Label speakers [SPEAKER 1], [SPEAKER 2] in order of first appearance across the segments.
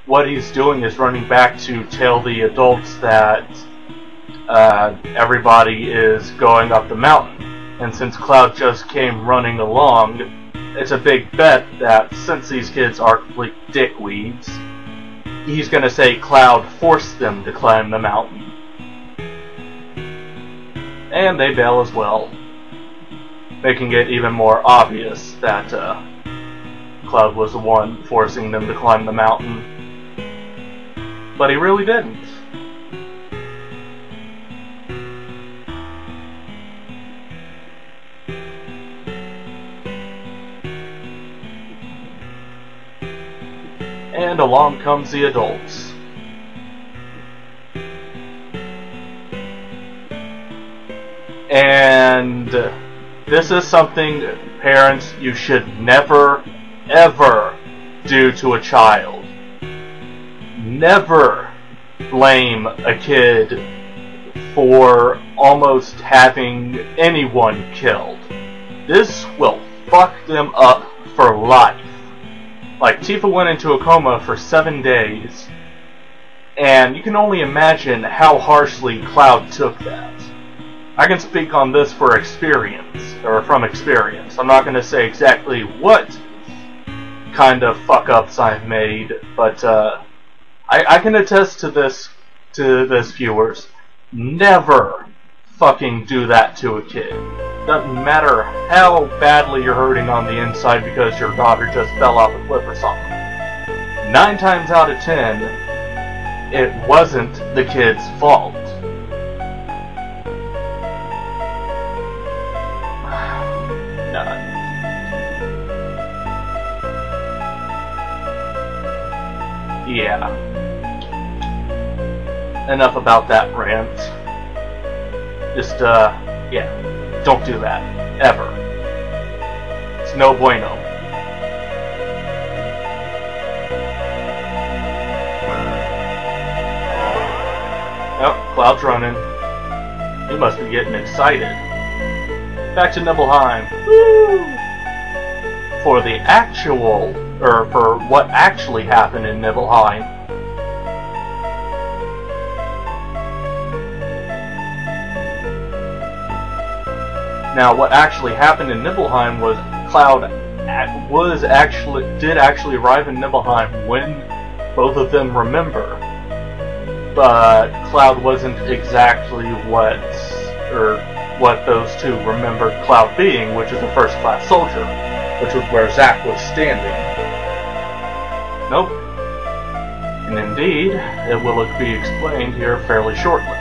[SPEAKER 1] what he's doing is running back to tell the adults that everybody is going up the mountain. And since Cloud just came running along, it's a big bet that since these kids are complete dickweeds, he's going to say Cloud forced them to climb the mountain. And they bail as well, making it even more obvious that Cloud was the one forcing them to climb the mountain. But he really didn't. And along comes the adults. And this is something, parents, you should never, ever do to a child. Never blame a kid for almost having anyone killed. This will fuck them up for life. Like, Tifa went into a coma for 7 days, and you can only imagine how harshly Cloud took that. I can speak on this for experience, or from experience. I'm not going to say exactly what kind of fuck-ups I've made, but I can attest to this, viewers. Never fucking do that to a kid. Doesn't matter how badly you're hurting on the inside because your daughter just fell off a cliff or something. 9 times out of 10, it wasn't the kid's fault. Yeah. Enough about that rant. Just, yeah. Don't do that. Ever. It's no bueno. Oh, Cloud's running. He must be getting excited. Back to Nibelheim. Woo! For the actual, or for what actually happened in Nibelheim. Now, what actually happened in Nibelheim was Cloud did actually arrive in Nibelheim when both of them remember, but Cloud wasn't exactly what those two remembered Cloud being, which is a first-class soldier, which was where Zack was standing. Nope. And indeed, it will be explained here fairly shortly.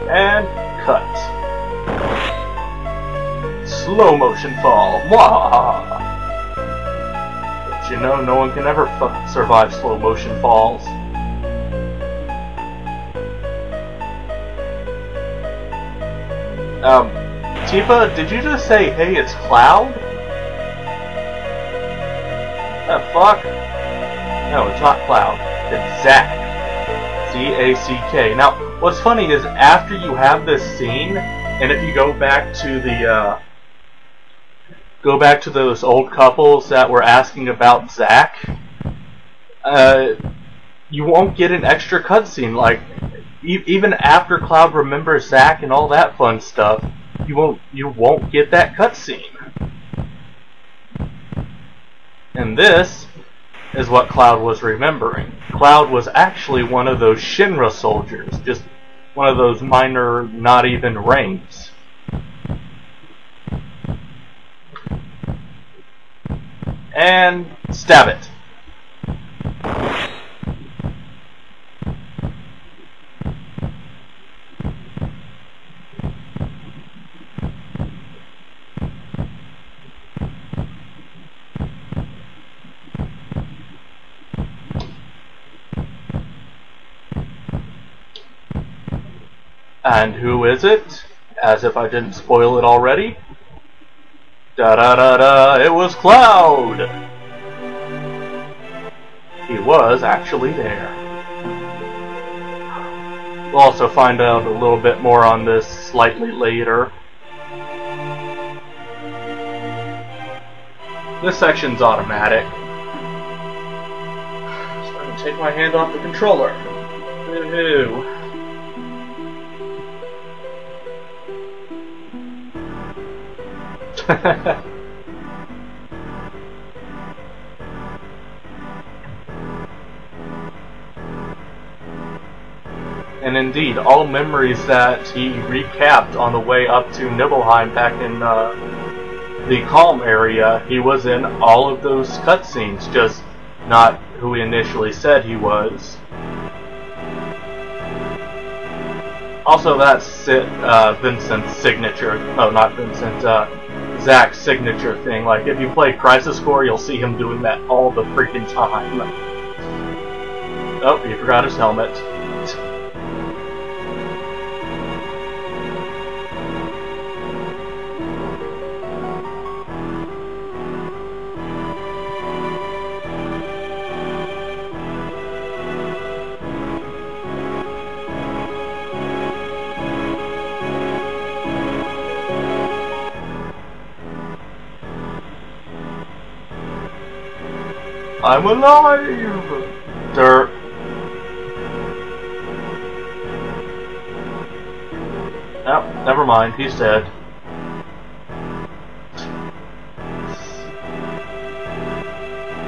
[SPEAKER 1] And cut. Slow motion fall. Mwah! But you know, no one can ever survive slow motion falls. Tifa, did you just say, hey, it's Cloud? Fuck? No, it's not Cloud. It's Zack. Z-A-C-K. Now, what's funny is after you have this scene, and if you go back to the, those old couples that were asking about Zack, you won't get an extra cutscene. Like, even after Cloud remembers Zack and all that fun stuff, you won't get that cutscene. And this is what Cloud was remembering. Cloud was actually one of those Shinra soldiers, just one of those minor, not even ranks. And stab it. And who is it? As if I didn't spoil it already. Da-da-da-da, it was Cloud! He was actually there. We'll also find out a little bit more on this slightly later. This section's automatic. So I'm gonna take my hand off the controller. Woohoo. And indeed, all memories that he recapped on the way up to Nibelheim back in the Calm area, he was in all of those cutscenes, just not who he initially said he was. Also, that's Vincent's signature. No, not Vincent. Zach's signature thing. Like, if you play Crisis Core, you'll see him doing that all the freaking time. Oh, he forgot his helmet. I'm alive! Dirt. Oh, never mind, he's dead.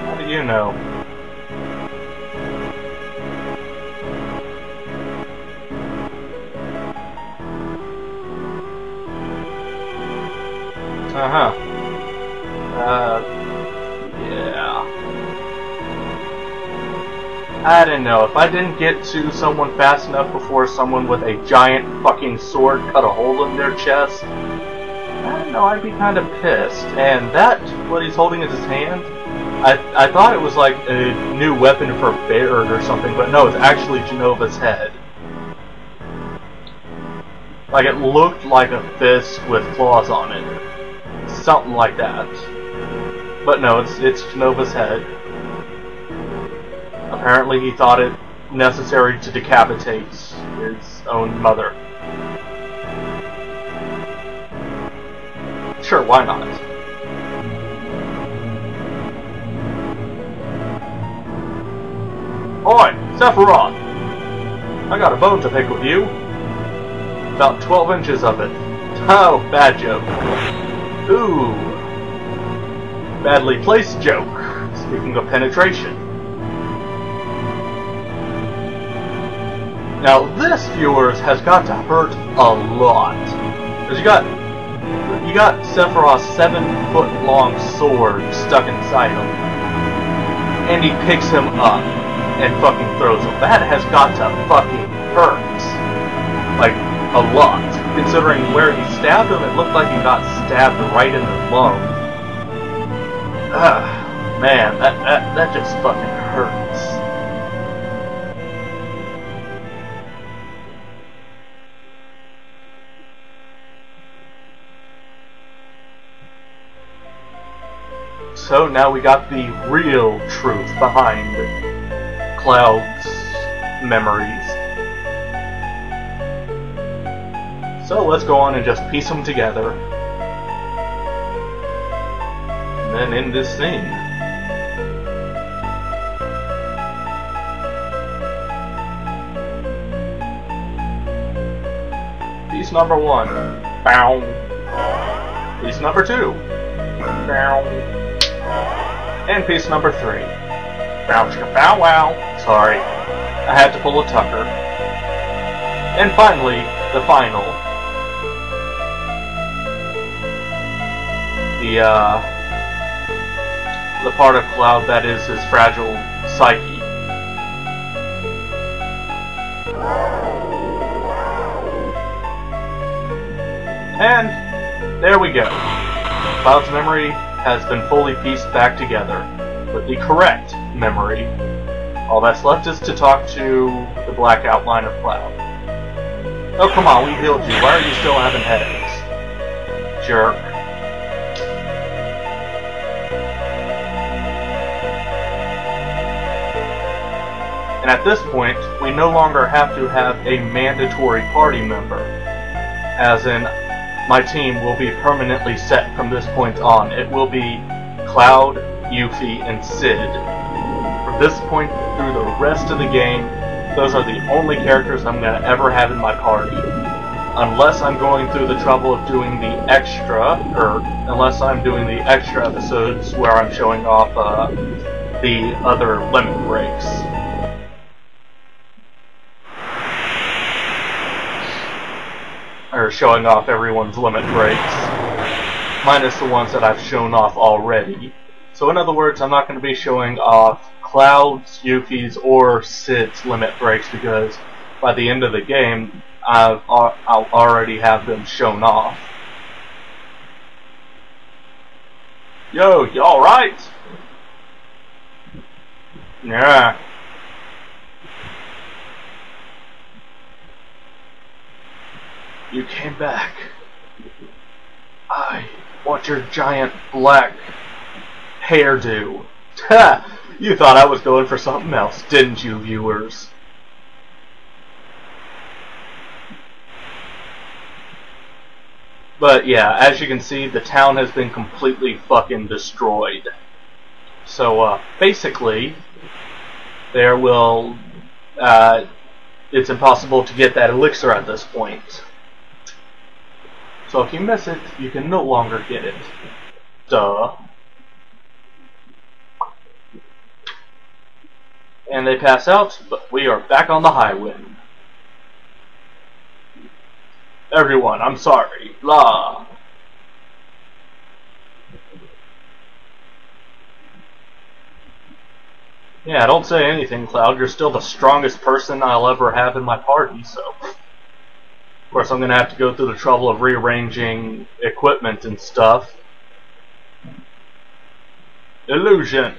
[SPEAKER 1] How do you know? Uh-huh. Yeah. I don't know, if I didn't get to someone fast enough before someone with a giant fucking sword cut a hole in their chest, I don't know, I'd be kind of pissed. And that, what he's holding in his hand, I thought it was like a new weapon for Baird or something, but no, it's actually Genova's head. Like, it looked like a fist with claws on it. Something like that. But no, it's Genova's head. Apparently he thought it necessary to decapitate his own mother. Sure, why not? Oi, Sephiroth! I got a bone to pick with you. About 12 inches of it. Oh, bad joke. Ooh. Badly placed joke. Speaking of penetration. Now this, viewers, has got to hurt a lot. Because you got Sephiroth's 7-foot-long sword stuck inside him. And he picks him up and fucking throws him. That has got to fucking hurt. Like, a lot. Considering where he stabbed him, it looked like he got stabbed right in the lung. Man, that just fucking hurts. So now we got the real truth behind Cloud's memories. So let's go on and just piece them together. And then end this scene. Piece number 1. Bow. Piece number 2. Bow. And piece number 3. Bow chicka bow wow. Sorry. I had to pull a Tucker. And finally, the final. The part of Cloud that is his fragile psyche. And there we go. Cloud's memory has been fully pieced back together with the correct memory. All that's left is to talk to the black outline of Cloud. Oh, come on, we healed you. Why are you still having headaches? Jerk. And at this point, we no longer have to have a mandatory party member. As in, my team will be permanently set from this point on. It will be Cloud, Yuffie, and Sid. From this point through the rest of the game, those are the only characters I'm going to ever have in my party. Unless I'm going through the trouble of doing the extra, or unless I'm doing the extra episodes where I'm showing off the other limit breaks. Or showing off everyone's limit breaks, minus the ones that I've shown off already. So in other words, I'm not going to be showing off Cloud's, Yuffie's, or Sid's limit breaks because by the end of the game, I'll already have them shown off. Yo, you alright? Yeah. You came back. I want your giant black hairdo. Ha! You thought I was going for something else, didn't you, viewers? But yeah, as you can see, the town has been completely fucking destroyed. So, basically, there will, it's impossible to get that elixir at this point. So if you miss it, you can no longer get it. Duh. And they pass out, but we are back on the highway. Everyone, I'm sorry. Blah. Yeah, don't say anything, Cloud. You're still the strongest person I'll ever have in my party, so... Of course, I'm going to have to go through the trouble of rearranging equipment and stuff. Illusion.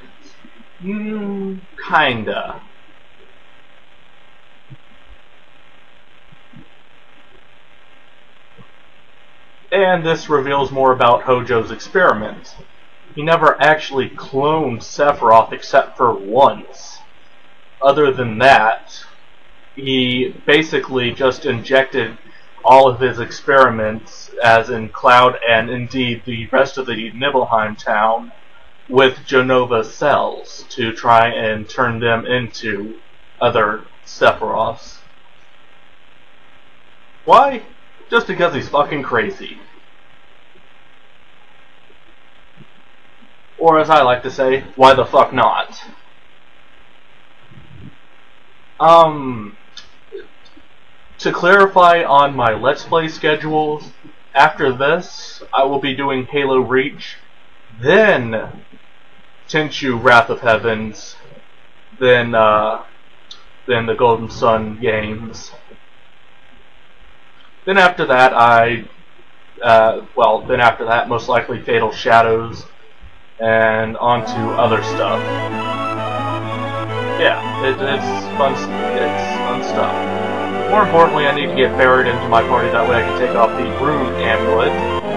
[SPEAKER 1] Kinda. And this reveals more about Hojo's experiment. He never actually cloned Sephiroth except for once. Other than that, he basically just injected all of his experiments, as in Cloud and indeed the rest of the Nibelheim town, with Jenova cells to try and turn them into other Sephiroths. Why? Just because he's fucking crazy. Or as I like to say, why the fuck not? To clarify on my Let's Play schedules, after this, I will be doing Halo Reach, then Tenchu Wrath of Heavens, then the Golden Sun games. Then after that, then after that, most likely Fatal Shadows, and on to other stuff. Yeah, it's fun stuff. More importantly, I need to get Barrett into my party, that way I can take off the Rune Amulet.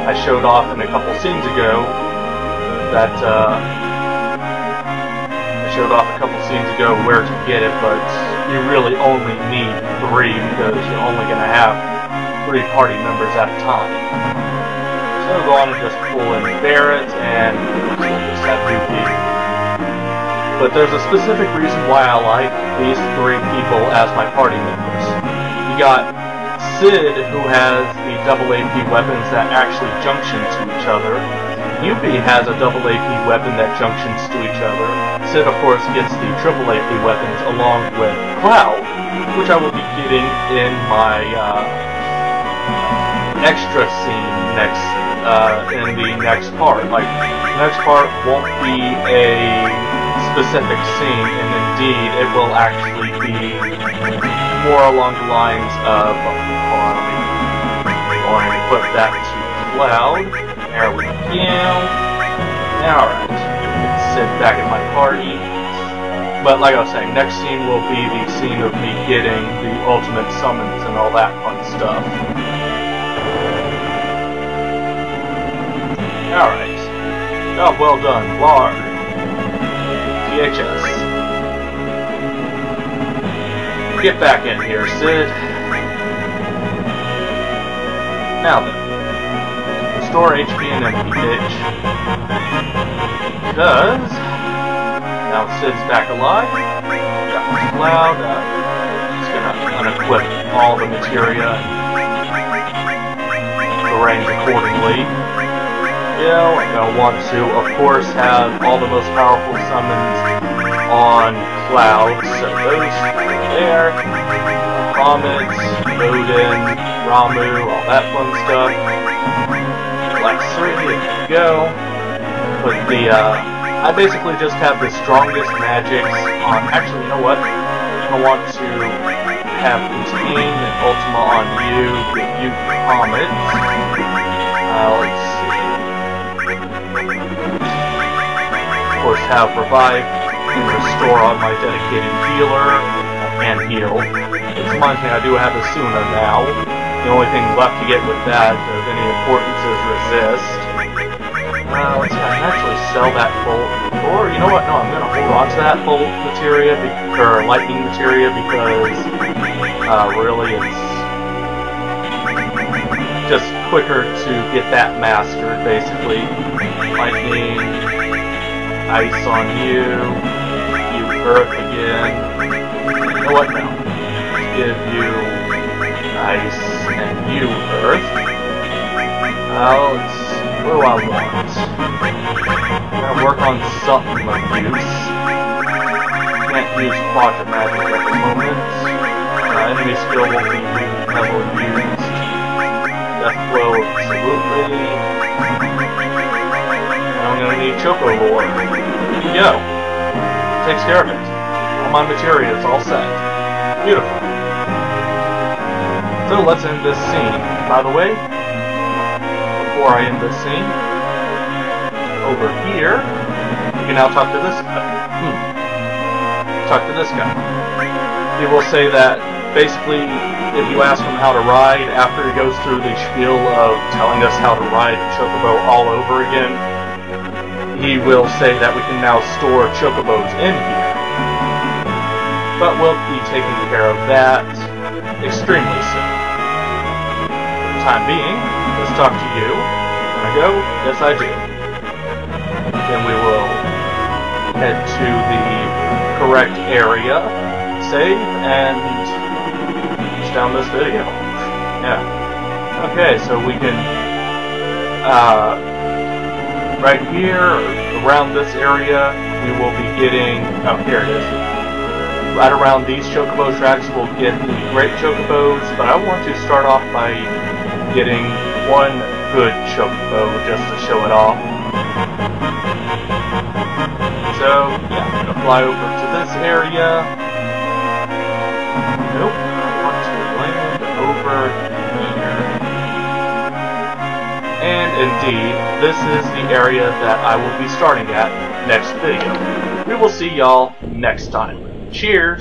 [SPEAKER 1] I showed off in a couple scenes ago that, where to get it, but you really only need 3 because you're only going to have 3 party members at a time. So go on and just pull in Barrett and just have Yuffie. But there's a specific reason why I like these 3 people as my party members. You got Sid, who has the double AP weapons that actually junction to each other. Yuffie has a double AP weapon that junctions to each other. Sid, of course, gets the triple AP weapons along with Cloud, which I will be getting in my extra scene in the next part. Like, the next part won't be a specific scene, and indeed, it will actually be more along the lines of, hold on, let me put that to Cloud. There we go. Alright, sit back in my party. But like I was saying, next scene will be the scene of me getting the ultimate summons and all that fun stuff. Alright. Job well done, Lard. PHS. Get back in here, Sid. Now then. Restore HP and MP, bitch. Because now Sid's back alive. Got the cloud. Just gonna unequip all the materia and arrange accordingly. Yeah, I'm gonna want to, of course, have all the most powerful summons on clouds. So those there, Comets, Odin, Ramu, all that fun stuff. Like 3, there you go. But I basically just have the strongest magics on. Actually, you know what? I'm gonna want to have Contain and Ultima on you, give you Comets. Let's see. Of course, have Revive and Restore on my dedicated healer and heal. Which reminds me, I do have Asuna now. The only thing left to get with that of any importance is Resist. Let's see, I can actually sell that Bolt. Or, you know what, no, I'm going to hold on to that Bolt materia, or Lightning materia, because really it's just quicker to get that mastered, basically. Lightning, Ice on you Earth again. You know what, no. Give you Ice and you Earth. What do I want? I'm gonna work on something of use. Can't use Quadrant Magic at the moment. Enemy skill won't be heavily used. Death Blow, absolutely. And I'm gonna need chocobos. Here we go. Takes care of it. All my materia is all set. Beautiful. So let's end this scene. By the way, before I end this scene, over here, you can now talk to this guy. Talk to this guy. He will say that, basically, if you ask him how to ride, after he goes through the spiel of telling us how to ride Chocobo all over again, he will say that we can now store Chocobos in here. But we'll be taking care of that extremely soon. For the time being, let's talk to you. Can I go? Yes, I do. Then we will head to the correct area, save, and finish down this video. Yeah. Okay, so we can, right here, around this area, we will be getting, oh, here it is. Right around these chocobo tracks, we'll get the great chocobos, but I want to start off by getting one good chocobo just to show it off. So, yeah, I'm gonna fly over to this area. Nope, I want to land over here. And indeed, this is the area that I will be starting at next video. We will see y'all next time. Cheers!